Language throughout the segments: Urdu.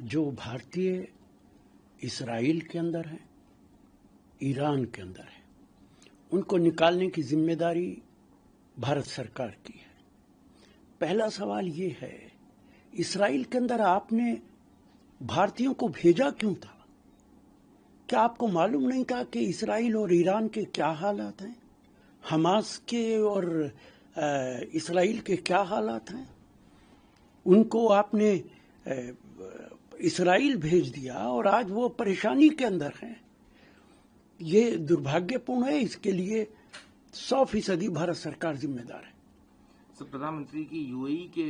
جو بھارتیہ اسرائیل کے اندر ہیں، ایران کے اندر ہیں، ان کو نکالنے کی ذمہ داری بھارت سرکار کی ہے۔ پہلا سوال یہ ہے، اسرائیل کے اندر آپ نے بھارتیوں کو بھیجا کیوں تھا؟ کیا آپ کو معلوم نہیں تھا کہ اسرائیل اور ایران کے کیا حالات ہیں، حماس کے اور اسرائیل کے کیا حالات ہیں؟ ان کو آپ نے اسرائیل بھیج دیا اور آج وہ پریشانی کے اندر ہیں۔ یہ دربھاگیہ پورن ہے، اس کے لیے 100% بھارت سرکار ذمہ دار ہے۔ پردھان منتری کی یو اے ای کے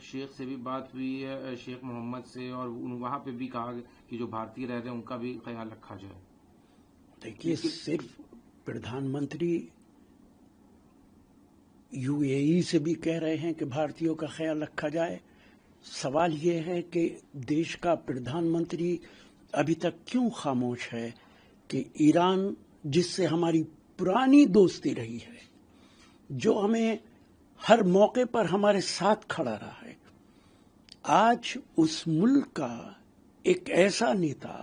شیخ سے بھی بات ہوئی ہے، شیخ محمد سے، اور وہاں پہ بھی کہا کہ جو بھارتی رہ رہے ہیں ان کا بھی خیال رکھا جائے۔ دیکھیے، صرف پردھان منتری یو اے ای سے بھی کہہ رہے ہیں کہ بھارتیوں کا خیال رکھا جائے۔ سوال یہ ہے کہ دیش کا پردھان منتری ابھی تک کیوں خاموش ہے کہ ایران، جس سے ہماری پرانی دوستی رہی ہے، جو ہمیں ہر موقع پر ہمارے ساتھ کھڑا رہا ہے، آج اس ملک کا ایک ایسا نیتا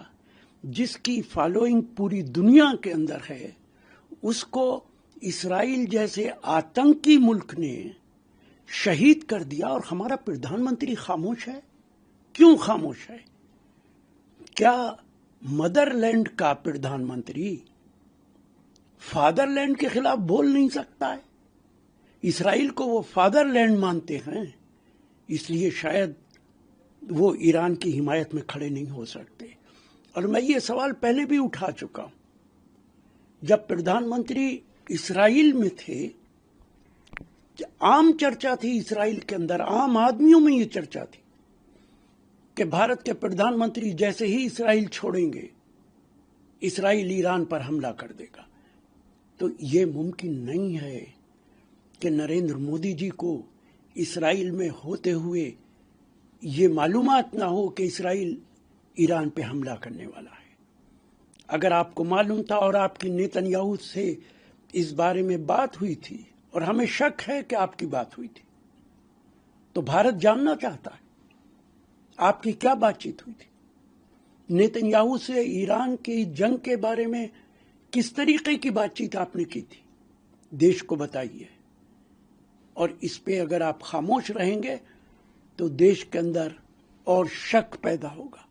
جس کی فالوئنگ پوری دنیا کے اندر ہے، اس کو اسرائیل جیسے آتنکی ملک نے شہید کر دیا، اور ہمارا پردھان منتری خاموش ہے۔ کیوں خاموش ہے؟ کیا مدر لینڈ کا پردھان منتری فادر لینڈ کے خلاف بول نہیں سکتا ہے؟ اسرائیل کو وہ فادر لینڈ مانتے ہیں، اس لیے شاید وہ ایران کی حمایت میں کھڑے نہیں ہو سکتے۔ اور میں یہ سوال پہلے بھی اٹھا چکا ہوں، جب پردھان منتری اسرائیل میں تھے، عام چرچا تھی اسرائیل کے اندر، عام آدمیوں میں یہ چرچا تھی کہ بھارت کے پردھان منتری جیسے ہی اسرائیل چھوڑیں گے، اسرائیل ایران پر حملہ کر دے گا۔ تو یہ ممکن نہیں ہے کہ نریندر مودی جی کو اسرائیل میں ہوتے ہوئے یہ معلومات نہ ہو کہ اسرائیل ایران پہ حملہ کرنے والا ہے۔ اگر آپ کو معلوم تھا اور آپ کی نیتن یاہو سے اس بارے میں بات ہوئی تھی، اور ہمیں شک ہے کہ آپ کی بات ہوئی تھی، تو بھارت جاننا چاہتا ہے آپ کی کیا بات چیت ہوئی تھی۔ نیتن یاہو سے ایران کی جنگ کے بارے میں کس طریقے کی بات چیت آپ نے کی تھی، دیش کو بتائیے۔ اور اس پہ اگر آپ خاموش رہیں گے تو دیش کے اندر اور شک پیدا ہوگا۔